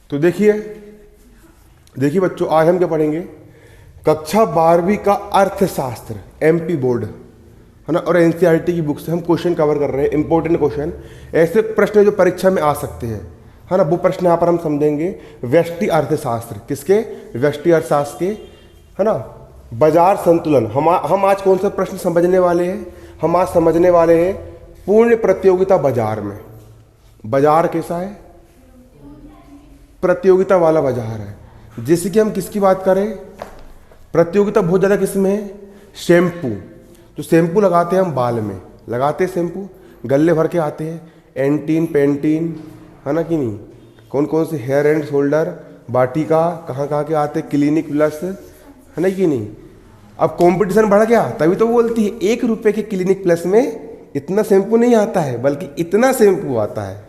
तो देखिए बच्चों, आज हम क्या पढ़ेंगे, कक्षा 12वीं का अर्थशास्त्र, एमपी बोर्ड है ना, और एनसीईआरटी की बुक से हम क्वेश्चन कवर कर रहे हैं, इंपॉर्टेंट क्वेश्चन, ऐसे प्रश्न जो परीक्षा में आ सकते हैं, है ना, वो प्रश्न यहाँ पर हम समझेंगे। व्यष्टि अर्थशास्त्र, किसके? व्यष्टि अर्थशास्त्र के, है ना। बाजार संतुलन, हम आज कौन सा प्रश्न समझने वाले हैं? हम आज समझने वाले हैं पूर्ण प्रतियोगिता बाजार में। बाजार कैसा है? प्रतियोगिता वाला बाजार है। जैसे कि हम किसकी बात करें, प्रतियोगिता बहुत ज़्यादा किसमें है? शैम्पू। तो शैम्पू लगाते हैं हम बाल में, लगाते हैं शैम्पू, गल्ले भर के आते हैं, एंटीन, पेंटीन, है ना कि नहीं, कौन कौन से, हेयर एंड शोल्डर, बाटिका, कहाँ कहाँ के आते, क्लिनिक प्लस, है ना कि नहीं। अब कंपटीशन बढ़ गया, तभी तो बोलती है 1 रुपये के क्लिनिक प्लस में इतना शैम्पू नहीं आता है, बल्कि इतना शैम्पू आता है।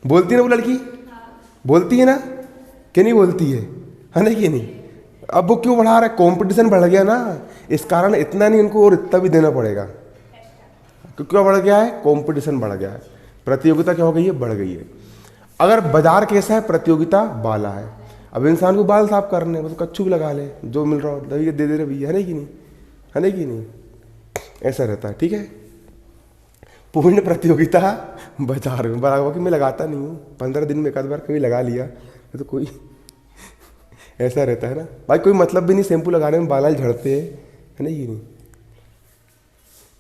बोलती है ना वो लड़की, बोलती है ना कि नहीं बोलती है ना कि नहीं। अब वो क्यों बढ़ा रहा है? कंपटीशन बढ़ गया ना, इस कारण इतना नहीं, उनको और इतना भी देना पड़ेगा। क्यों बढ़ गया है? कंपटीशन बढ़ गया है, प्रतियोगिता क्या हो गई है? बढ़ गई है। अगर बाजार कैसा है? प्रतियोगिता वाला है। अब इंसान को बाल साफ करने, मतलब कच्छू भी लगा ले, जो मिल रहा हो दे दे रहे भैया, है ना कि नहीं, है ना कि नहीं, ऐसा रहता है। ठीक है, पूर्ण प्रतियोगिता बाजार में। बराबर कि मैं लगाता नहीं हूँ, 15 दिन में एक आध बार कभी लगा लिया, तो कोई ऐसा रहता है ना भाई, कोई मतलब भी नहीं शैम्पू लगाने में, बाल झड़ते हैं, है ना कि नहीं,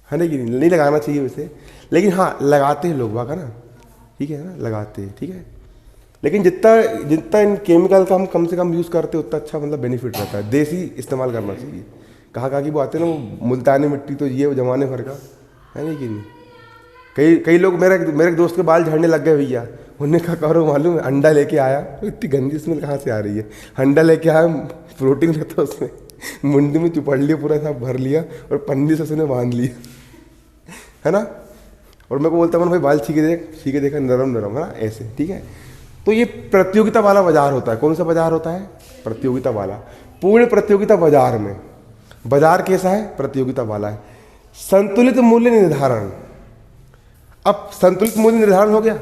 है ना कि नहीं लगाना चाहिए वैसे, लेकिन हाँ लगाते हैं लोग बाग, है ना, ठीक है ना, लगाते हैं, ठीक है। लेकिन जितना इन केमिकल का हम कम से कम यूज़ करते हैं उतना अच्छा, मतलब बेनिफिट रहता है। देसी इस्तेमाल करना चाहिए। कहाँ की वो आते हैं ना, वो मुल्तानी मिट्टी, तो ये जमाने भर का, है ना कि नहीं। कई लोग, मेरे दोस्त के बाल झड़ने लग गए भैया, उन्होंने कहा करो मालूम है, अंडा लेके आया, इतनी गंदी स्मेल कहाँ से आ रही है, अंडा लेके आया, प्रोटीन रहता है उसमें, मुंडी में चुपड़ लिया, पूरा सब भर लिया और पन्नी से उसने बांध लिया, है ना। और मेरे को बोलता है भाई बाल छीके देखा, नरम नरम, है ना, ऐसे, ठीक है। तो ये प्रतियोगिता वाला बाजार होता है। कौन सा बाजार होता है? प्रतियोगिता वाला। पूर्ण प्रतियोगिता बाजार में, बाजार कैसा है? प्रतियोगिता वाला है। संतुलित मूल्य निर्धारण। अब संतुलित मूल्य निर्धारण हो गया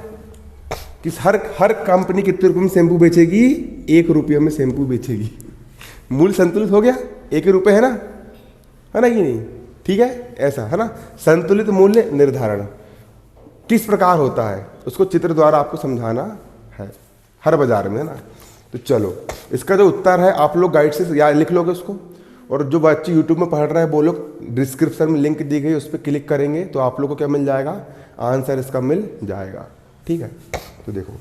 कि हर कंपनी कितने रुपये में शैम्पू बेचेगी? 1 रुपये में शैम्पू बेचेगी। मूल्य संतुलित हो गया, 1 रुपये, है ना कि नहीं, ठीक है, ऐसा है ना। संतुलित मूल्य निर्धारण किस प्रकार होता है, उसको चित्र द्वारा आपको समझाना है हर बाजार में, है ना। तो चलो, इसका जो उत्तर है आप लोग गाइड से या लिख लोगे उसको, और जो बच्चे यूट्यूब में पढ़ रहे हैं वो लोग डिस्क्रिप्शन में लिंक दी गई, उस पर क्लिक करेंगे तो आप लोग को क्या मिल जाएगा? आंसर इसका मिल जाएगा, ठीक है। तो देखो,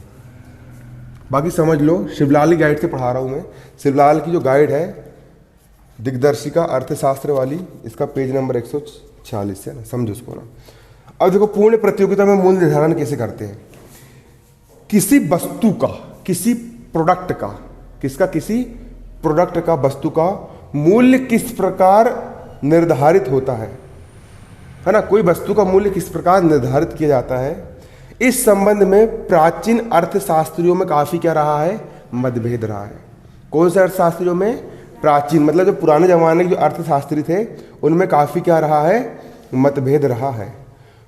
बाकी समझ लो, शिवलाल की गाइड से पढ़ा रहा हूँ मैं। शिवलाल की जो गाइड है दिग्दर्शिका अर्थशास्त्र वाली, इसका पेज नंबर 146 है ना, समझो उसको ना। अब देखो, पूर्ण प्रतियोगिता में मूल्य निर्धारण कैसे करते हैं। किसी वस्तु का, किसी प्रोडक्ट का, किसी प्रोडक्ट का, वस्तु का मूल्य किस प्रकार निर्धारित होता है ना। कोई वस्तु का मूल्य किस प्रकार निर्धारित किया जाता है, इस संबंध में प्राचीन अर्थशास्त्रियों में काफी क्या रहा है? मतभेद रहा है। कौन से अर्थशास्त्रियों में? प्राचीन, मतलब जो पुराने जमाने के जो अर्थशास्त्री थे उनमें काफी क्या रहा है? मतभेद रहा है।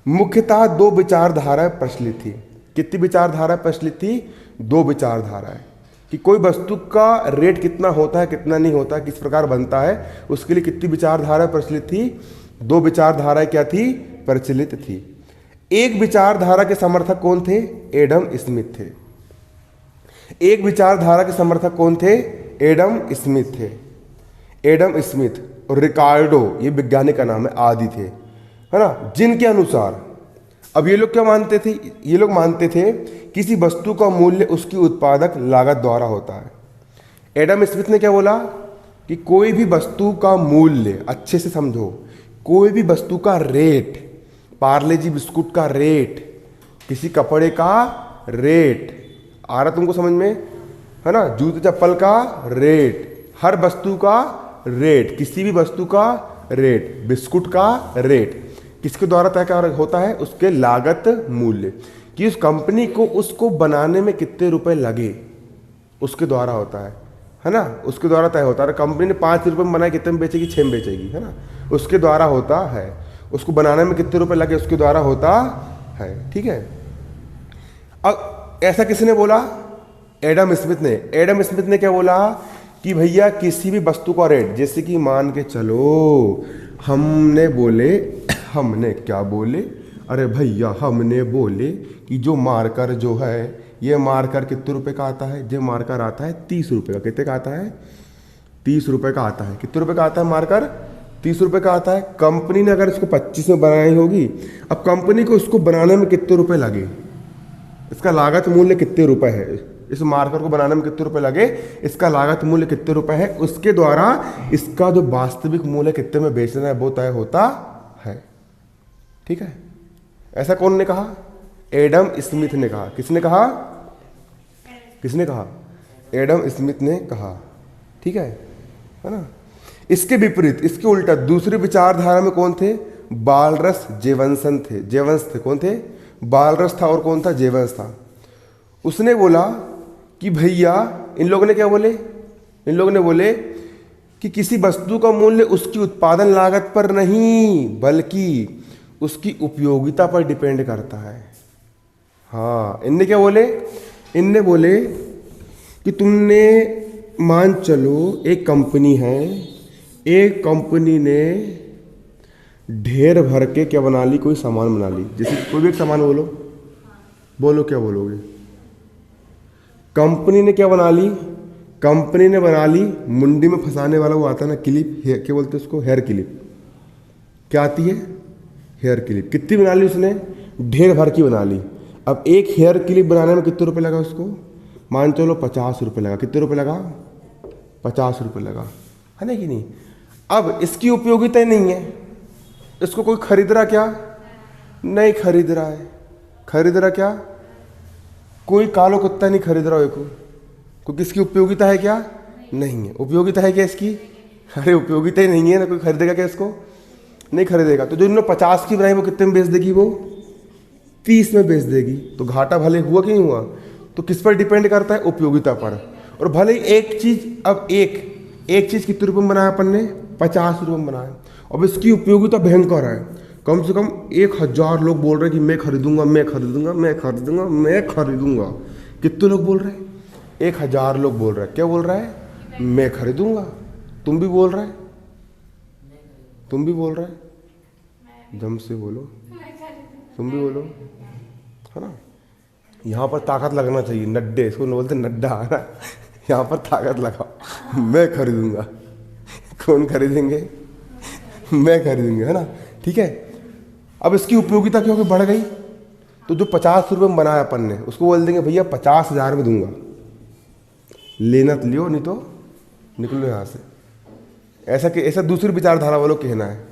मुख्यतः 2 विचारधाराएं प्रचलित थी। कितनी विचारधाराएं प्रचलित थी? 2 विचारधाराएं, कि कोई वस्तु का रेट कितना होता है, कितना नहीं होता, किस प्रकार बनता है, उसके लिए कितनी विचारधाराएं प्रचलित थी? 2 विचारधाराएं क्या थी? प्रचलित थी। एक विचारधारा के समर्थक कौन थे? एडम स्मिथ थे। एक विचारधारा के समर्थक कौन थे? एडम स्मिथ थे। एडम स्मिथ और रिकार्डो, ये वैज्ञानिक का नाम है, आदि थे, है ना। जिनके अनुसार, अब ये लोग क्या मानते थे? ये लोग मानते थे किसी वस्तु का मूल्य उसकी उत्पादक लागत द्वारा होता है। एडम स्मिथ ने क्या बोला कि कोई भी वस्तु का मूल्य, अच्छे से समझो, कोई भी वस्तु का रेट, पार्ले जी बिस्कुट का रेट, किसी कपड़े का रेट, आ रहा तुमको समझ में, है ना, जूते चप्पल का रेट, हर वस्तु का रेट, किसी भी वस्तु का रेट, बिस्कुट का रेट किसके द्वारा तय होता है? उसके लागत मूल्य, कि उस कंपनी को उसको बनाने में कितने रुपए लगे, उसके द्वारा होता है ना, उसके द्वारा तय होता है। कंपनी ने 5 रुपये में बनाया, कितने में बेचेगी? 6 में बेचेगी, है ना, उसके द्वारा होता है। उसको बनाने में कितने रुपए लगे, उसके द्वारा होता है, ठीक है। अब ऐसा किसने बोला? एडम स्मिथ ने क्या बोला कि भैया किसी भी वस्तु का रेट, जैसे कि मान के चलो हमने क्या बोले, अरे भैया हमने बोले कि जो मार्कर जो है, ये मार्कर कितने रुपए का आता है, ये मार्कर आता है 30 रुपए का। कितने का आता है? 30 रुपए का आता है। कितने रुपए का आता है मार्कर? 30 रुपए का आता है। कंपनी ने अगर इसको 25 में बनाई होगी, अब कंपनी को इसको बनाने में कितने रुपए लगे, इसका लागत मूल्य कितने रुपए है, इस मार्कर को बनाने में कितने रुपए लगे, इसका लागत मूल्य कितने रुपए है, उसके द्वारा इसका जो वास्तविक मूल्य कितने में बेचना है वो तय होता है। ठीक है, ऐसा कौन ने कहा? एडम स्मिथ ने कहा। किसने कहा? किसने कहा? एडम स्मिथ ने कहा। ठीक है ना। इसके विपरीत, इसके उल्टा दूसरी विचारधारा में कौन थे? बालरस जेवंसन थे। जेवंस थे। कौन थे? बालरस था और कौन था? जेवंस था। उसने बोला कि भैया, इन लोगों ने क्या बोले? इन लोगों ने बोले कि किसी वस्तु का मूल्य उसकी उत्पादन लागत पर नहीं बल्कि उसकी उपयोगिता पर डिपेंड करता है। हाँ, इनने क्या बोले? इनने बोले कि तुमने मान चलो एक कंपनी है, एक कंपनी ने ढेर भर के क्या बना ली, कोई सामान बना ली। जैसे कोई भी एक सामान बोलो, बोलो क्या बोलोगे? कंपनी ने क्या बना ली? कंपनी ने बना ली मुंडी में फंसाने वाला वो आता है ना क्लिप, क्या बोलते हैं उसको? Hair clip. क्या आती है? Hair clip. कितनी बना ली उसने? ढेर भर की बना ली। अब एक हेयर क्लिप बनाने में कितने रुपए लगा उसको? मान चलो 50 रुपए लगा। कितने रुपए लगा? 50 रुपए लगा, है ना कि नहीं? अब इसकी उपयोगिता नहीं है, इसको कोई खरीद रहा क्या? नहीं खरीद रहा है। खरीद रहा क्या? कोई कालो कुत्ता नहीं खरीद रहा है को, क्योंकि इसकी उपयोगिता है क्या? नहीं है। उपयोगिता है क्या इसकी? अरे उपयोगिता ही नहीं है ना, कोई खरीदेगा क्या इसको? नहीं खरीदेगा। तो जो इन्होंने 50 की बनाई वो कितने में बेच देगी? वो 30 में बेच देगी। तो घाटा भले हुआ कि नहीं हुआ? तो किस पर डिपेंड करता है? उपयोगिता पर। और भले ही एक चीज, अब एक चीज कितने रुपए में बनाया अपन ने? 50 रुपए में बनाया। अब इसकी उपयोगिता भयंकर है, कम से कम 1000 लोग बोल रहे हैं कि मैं खरीदूंगा, मैं खरीदूंगा, मैं खरीदूंगा, मैं खरीदूंगा। कितने लोग बोल रहे हैं? 1000 लोग बोल रहे हैं। क्या बोल रहा है? मैं खरीदूंगा। तुम भी बोल रहे है? तुम भी बोल रहे है? दम से बोलो, तुम भी बोलो, है ना। यहाँ पर ताकत लगना चाहिए, नड्डे, इसको बोलते नड्डा, है ना। यहाँ पर ताकत लगाओ, मैं खरीदूंगा। कौन खरीदेंगे? मैं खरीदूंगा, है ना। ठीक है। अब इसकी उपयोगिता क्यों कि बढ़ गई, तो जो 50 रुपये में बनाया अपन ने उसको बोल देंगे भैया 50,000 में दूंगा, लेना तो लियो, नहीं तो निकलो यहाँ से। ऐसा दूसरी विचारधारा वालों कहना है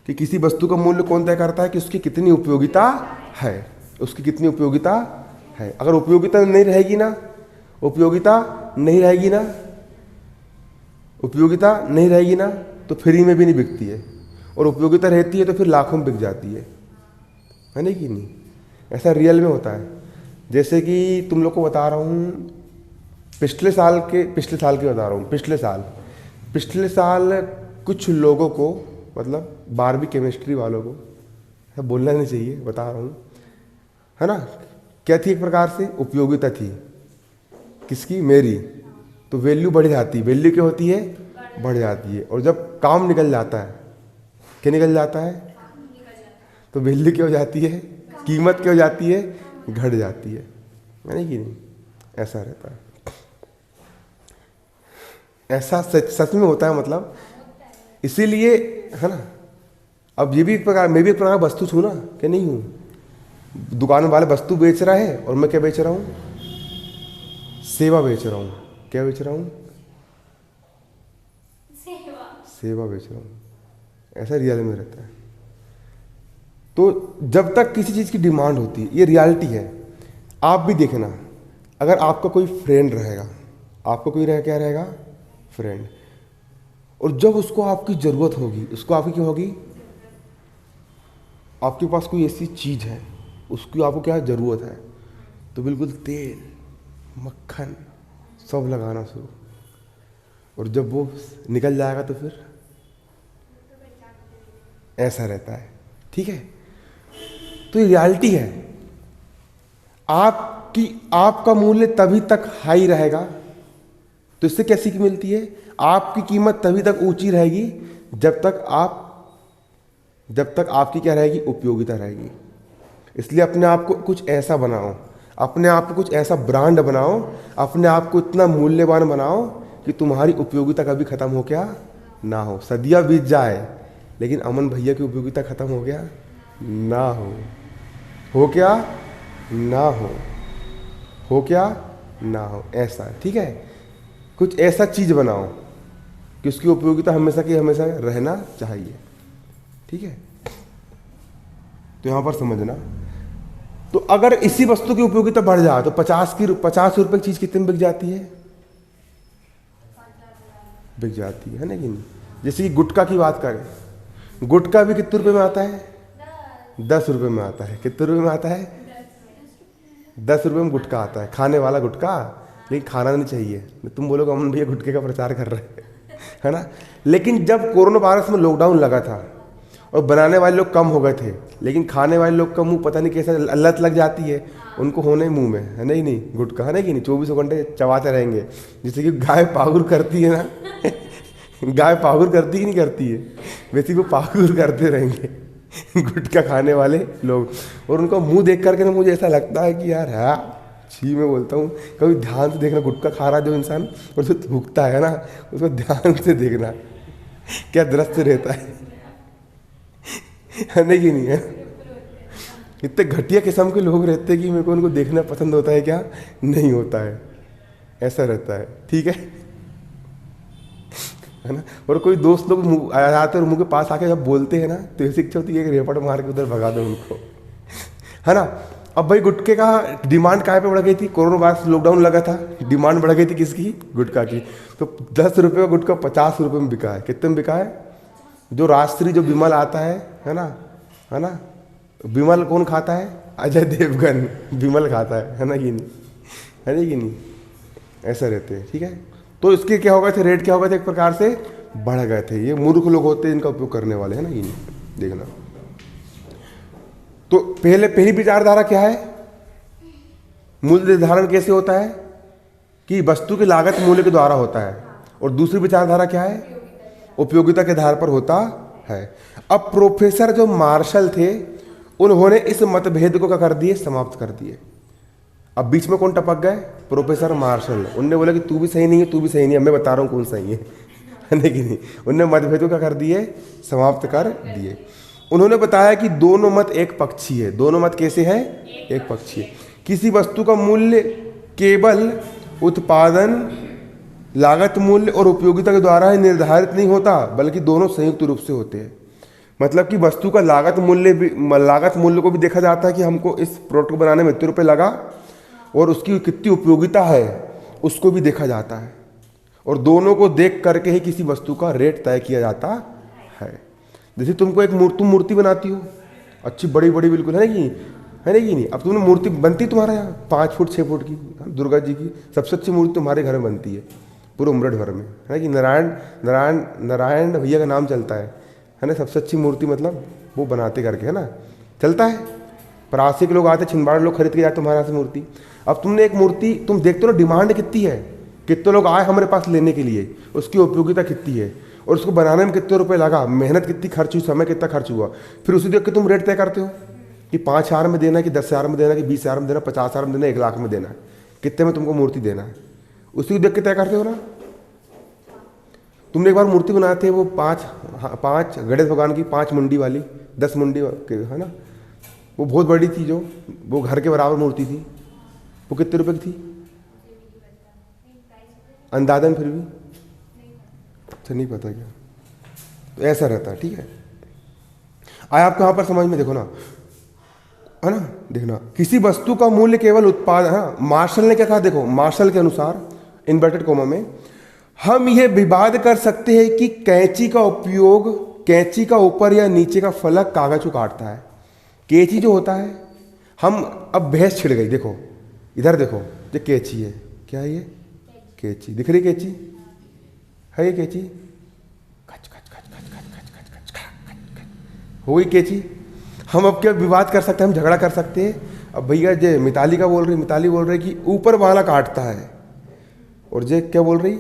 कि किसी वस्तु का मूल्य कौन तय करता है कि उसकी कितनी उपयोगिता है, उसकी कितनी उपयोगिता है। अगर उपयोगिता नहीं रहेगी ना, उपयोगिता नहीं रहेगी ना, उपयोगिता नहीं रहेगी ना, तो फ्री में भी नहीं बिकती है, और उपयोगिता रहती है तो फिर लाखों में बिक जाती है ना कि नहीं। ऐसा रियल में होता है। जैसे कि तुम लोग को बता रहा हूँ, पिछले साल के बता रहा हूँ। पिछले साल कुछ लोगों को, मतलब 12वीं केमिस्ट्री वालों को, ऐसा बोलना नहीं चाहिए, बता रहा हूँ, है ना। क्या थी? एक प्रकार से उपयोगिता थी। किसकी? मेरी। तो वैल्यू बढ़ जाती। वैल्यू क्या होती है? बढ़ जाती है। और जब काम निकल जाता है, क्या निकल जाता है? तो वैल्यू क्या हो जाती है? कीमत क्या हो जाती है? घट जाती है, यानी कि नहीं। ऐसा रहता है। ऐसा सच में होता है, मतलब इसीलिए, है ना। अब ये भी एक प्रकार, मैं भी एक प्रकार वस्तु छू ना, क्या नहीं हूँ। दुकान वाले वस्तु बेच रहा है और मैं क्या बेच रहा हूँ? सेवा बेच रहा हूँ। क्या बेच रहा हूँ? सेवा बेच रहा हूँ। ऐसा रियल में रहता है। तो जब तक किसी चीज़ की डिमांड होती है, ये रियलिटी है। आप भी देखना, अगर आपका कोई फ्रेंड रहेगा, आपको कोई क्या रहेगा? फ्रेंड। और जब उसको आपकी ज़रूरत होगी, उसको आपकी क्या होगी? आपके पास कोई ऐसी चीज़ है, उसकी आपको क्या ज़रूरत है, तो बिल्कुल तेल मक्खन सब लगाना शुरू। और जब वो निकल जाएगा तो फिर ऐसा रहता है। ठीक है। तो ये रियलिटी है। आप आपका मूल्य तभी तक हाई रहेगा। तो इससे क्या सीख मिलती है? आपकी कीमत तभी तक ऊंची रहेगी जब तक आपकी क्या रहेगी? उपयोगिता रहेगी। इसलिए अपने आप को कुछ ऐसा बनाओ, अपने आप को कुछ ऐसा ब्रांड बनाओ, अपने आप को इतना मूल्यवान बनाओ कि तुम्हारी उपयोगिता कभी खत्म हो क्या ना हो। सदियां बीत जाए लेकिन अमन भैया की उपयोगिता खत्म हो गया ना हो क्या ना हो क्या ना हो, ऐसा। ठीक है, कुछ ऐसा चीज बनाओ कि उसकी उपयोगिता हमेशा की हमेशा रहना चाहिए। ठीक है, तो यहां पर समझना। तो अगर इसी वस्तु की उपयोगिता बढ़ जाए तो 50 रुपए की चीज कितने में बिक जाती है? बिक जाती है ना कि नहीं? जैसे कि गुटखा की बात करें, गुटखा भी कितने रुपए में आता है? 10 रुपए में आता है। कितने रुपए में आता है? 10 रुपए में गुटखा आता है, खाने वाला गुटखा। लेकिन खाना नहीं चाहिए। तुम बोलोगे अमन भैया गुटखे का प्रचार कर रहे हैं, है ना। लेकिन जब कोरोना वायरस में लॉकडाउन लगा था और बनाने वाले लोग कम हो गए थे, लेकिन खाने वाले लोग का मुंह पता नहीं कैसे लत लग जाती है, उनको होने मुंह में, है नहीं नहीं गुटखा, है ना कि नहीं, 24 घंटे चबाते रहेंगे। जैसे कि गाय पागुर करती है ना गाय पागुर करती ही नहीं करती है, वैसे वो पागुर करते रहेंगे गुटखा खाने वाले लोग। और उनका मुंह देख करके ना मुझे ऐसा लगता है कि यार हाँ छी, मैं बोलता हूँ कभी ध्यान से देखना, गुटखा खा रहा जो इंसान और जो थूकता है ना, उसको ध्यान से देखना क्या दृश्य रहता है नहीं कि नहीं है। इतने घटिया किस्म के लोग रहते हैं कि मेरे को उनको देखना पसंद होता है क्या? नहीं होता है, ऐसा रहता है। ठीक है ना। और कोई दोस्त लोग आ जाते और मुंह के पास आके जब बोलते हैं ना तो ऐसी इच्छा होती है कि रेपट मार के उधर भगा दो उनको, है ना। अब भाई गुटखे का डिमांड कहाँ पे बढ़ गई थी? कोरोना वायरस लॉकडाउन लगा था, डिमांड बढ़ गई थी किसकी? गुटखा की। तो 10 रुपये का गुटखा 50 रुपये में बिका है। कितने में बिका है? जो राष्ट्रीय जो विमल आता है ना, है ना। विमल कौन खाता है? अजय देवगन विमल खाता है ना कि नहीं, है ना कि नहीं, ऐसा रहते हैं। ठीक है, तो इसके क्या हो गए थे? रेट क्या हो गए थे? एक प्रकार से बढ़ गए थे। ये मूर्ख लोग होते हैं इनका उपयोग करने वाले, है ना कि नहीं, देखना। तो पहली विचारधारा क्या है? मूल्य निर्धारण कैसे होता है? कि वस्तु की लागत मूल्य के द्वारा होता है। और दूसरी विचारधारा क्या है? उपयोगिता के आधार पर होता है। अब प्रोफेसर जो मार्शल थे उन्होंने इस मतभेद को क्या कर दिए? समाप्त कर दिए। अब बीच में कौन टपक गए? Professor Marshall. उनने बोला कि तू भी सही नहीं है, तू भी सही नहीं है, मैं बता रहा हूं कौन सही है नहीं नहीं, उनने मतभेद को क्या कर दिए? समाप्त कर दिए। उन्होंने बताया कि दोनों मत एक पक्षी है। दोनों मत कैसे हैं? एक पक्षी है। किसी वस्तु का मूल्य केवल उत्पादन लागत मूल्य और उपयोगिता के द्वारा ही निर्धारित नहीं होता, बल्कि दोनों संयुक्त रूप से होते हैं। मतलब कि वस्तु का लागत मूल्य को भी देखा जाता है कि हमको इस प्रोडक्ट को बनाने में इतने रुपये लगा, और उसकी कितनी उपयोगिता है उसको भी देखा जाता है। और दोनों को देख करके ही किसी वस्तु का रेट तय किया जाता है। जैसे तुमको एक मूर्ति बनाती हो अच्छी बड़ी बड़ी, बिल्कुल, है ना कि नहीं। अब तुमने मूर्ति बनती तुम्हारे यहाँ 5 फुट 6 फुट की, दुर्गा जी की सबसे अच्छी मूर्ति तुम्हारे घर में बनती है पूरे उमरठ भर में, है ना कि नारायण भैया का नाम चलता है ना, सबसे अच्छी मूर्ति, मतलब वो बनाते करके, है ना, चलता है। परासी के लोग आते, छिंदवाड़ा लोग खरीद के जाते तुम्हारे यहाँ से मूर्ति। अब तुमने एक मूर्ति, तुम देखते हो ना डिमांड कितनी है, कितने लोग आए हमारे पास लेने के लिए, उसकी उपयोगिता कितनी है, और उसको बनाने में कितने रुपए लगा, मेहनत कितनी खर्च हुई, समय कितना खर्च हुआ। फिर उसी देख के तुम रेट तय करते हो कि 5,000 में देना है, कि 10,000 में देना है, कि 20,000 में देना, 50,000 में देना, 1 लाख में देना है, कितने में तुमको मूर्ति देना है, उसी को देख के तय करते हो ना। तुमने एक बार मूर्ति बनाए थे, वो 5 गणेश भगवान की 5 मुंडी वाली, 10 मुंडी, है ना, वो बहुत बड़ी थी, जो वो घर के बराबर मूर्ति थी। वो कितने रुपए की थी अंदाजन? फिर भी अच्छा नहीं पता क्या, तो ऐसा रहता है। ठीक है, आया आपको यहाँ पर समझ में, देखो ना, है ना, देखना, किसी वस्तु का मूल्य केवल उत्पाद, हाँ, मार्शल ने क्या कहा, देखो, मार्शल के अनुसार इन्वर्टेड कोमा में, हम यह विवाद कर सकते हैं कि कैंची का उपयोग, कैंची का ऊपर या नीचे का फलक कागज को काटता है। कैंची जो होता है, हम, अब बहस छिड़ गई, देखो इधर देखो, ये कैंची है, क्या है ये? कैंची दिख रही, कैंची है, ये कैंची खच खच खच खच खच खच खच खच खच खच हो गई कैंची। हम अब क्या विवाद कर सकते हैं, हम झगड़ा कर सकते हैं, अब भैया जे मिताली का बोल रही, मिताली बोल रही कि ऊपर वाला काटता है, और जे क्या बोल रही,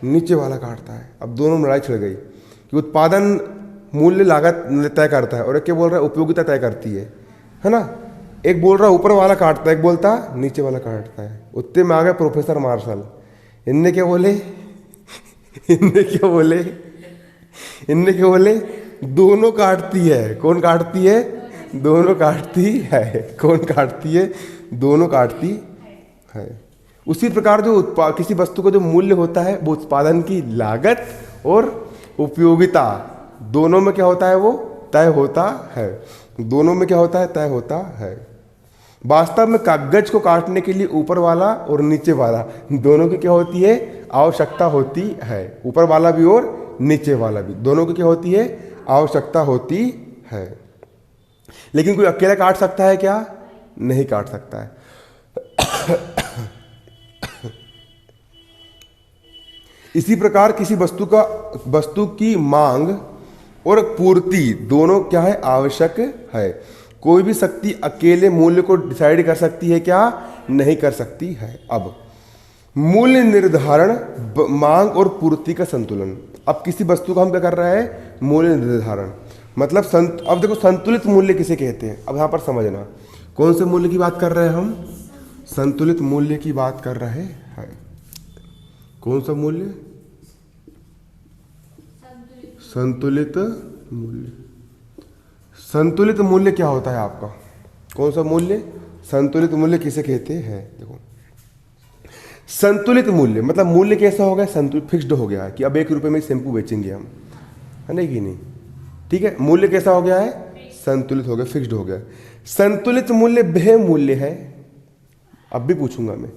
नीचे वाला काटता है। अब दोनों में लड़ाई छिड़ गई कि उत्पादन मूल्य लागत तय करता है, और एक क्या बोल रहा है उपयोगिता तय करती है ना। एक बोल रहा है ऊपर वाला काटता है, एक बोलता नीचे वाला काटता है। उतने में आ गए प्रोफेसर मार्शल, इनने क्या बोले इनने क्या बोले इनने क्या बोले, दोनों काटती है। कौन काटती है, दोनों काटती है। कौन काटती है, दोनों काटती है। उसी प्रकार जो किसी वस्तु का जो मूल्य होता है वो उत्पादन की लागत और उपयोगिता दोनों में क्या होता है, वो तय होता है। दोनों में क्या होता है, तय होता है। वास्तव में कागज को काटने के लिए ऊपर वाला और नीचे वाला दोनों की क्या होती है, आवश्यकता होती है। ऊपर वाला भी और नीचे वाला भी, दोनों की क्या होती है, आवश्यकता होती है। लेकिन कोई अकेला काट सकता है क्या, नहीं काट सकता है। इसी प्रकार किसी वस्तु की मांग और पूर्ति दोनों क्या है, आवश्यक है। कोई भी शक्ति अकेले मूल्य को डिसाइड कर सकती है क्या, नहीं कर सकती है। अब मूल्य निर्धारण, मांग और पूर्ति का संतुलन। अब किसी वस्तु का हम क्या कर रहे हैं, मूल्य निर्धारण, मतलब अब देखो संतुलित मूल्य किसे कहते हैं। अब यहाँ पर समझना कौन से मूल्य की बात कर रहे हैं हम, संतुलित मूल्य की बात कर रहे हैं। कौन सा मूल्य, संतुलित मूल्य। संतुलित मूल्य क्या होता है आपका, कौन सा मूल्य, संतुलित मूल्य किसे कहते हैं। देखो संतुलित मूल्य मतलब मूल्य कैसा हो गया, संतुलित, फिक्स्ड हो गया है कि अब 1 रुपये में शैम्पू बेचेंगे हम, है नहीं कि नहीं, ठीक है। मूल्य कैसा हो गया है, संतुलित हो गया, फिक्स्ड हो गया। संतुलित मूल्य वह मूल्य है, अब भी पूछूंगा मैं,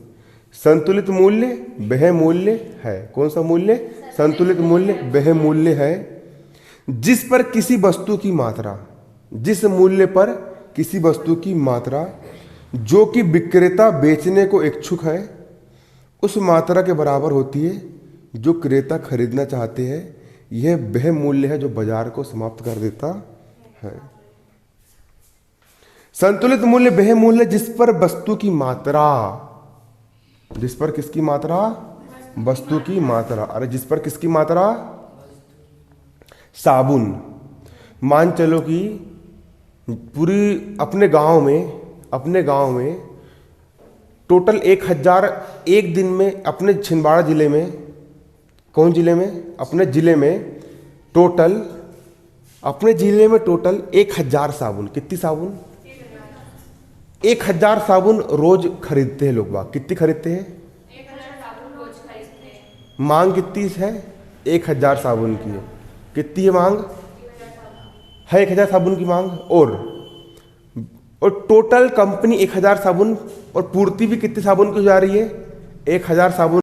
संतुलित मूल्य वह मूल्य है। कौन सा मूल्य, संतुलित मूल्य वह मूल्य है जिस पर किसी वस्तु की मात्रा, जिस मूल्य पर किसी वस्तु की मात्रा जो कि विक्रेता बेचने को इच्छुक है उस मात्रा के बराबर होती है जो क्रेता खरीदना चाहते हैं। यह वह मूल्य है जो बाजार को समाप्त कर देता है। संतुलित मूल्य वह मूल्य जिस पर वस्तु की मात्रा, जिस पर किसकी मात्रा, वस्तु की मात्रा, अरे जिस पर किसकी मात्रा, साबुन, मान चलो कि पूरी अपने गांव में टोटल 1000 एक दिन में, अपने छिंदवाड़ा जिले में, कौन जिले में, अपने जिले में टोटल, अपने जिले में टोटल 1000 साबुन, कितनी साबुन, 1000 साबुन रोज खरीदते हैं लोग बाग। कितनी खरीदते हैं, 1000 साबुन रोज खरीदते हैं। मांग कितनी है, 1000 साबुन की है। कितनी है मांग, है 1000 साबुन की मांग, और टोटल कंपनी 1000 साबुन, और पूर्ति भी कितनी साबुन की जा रही है, 1000 साबुन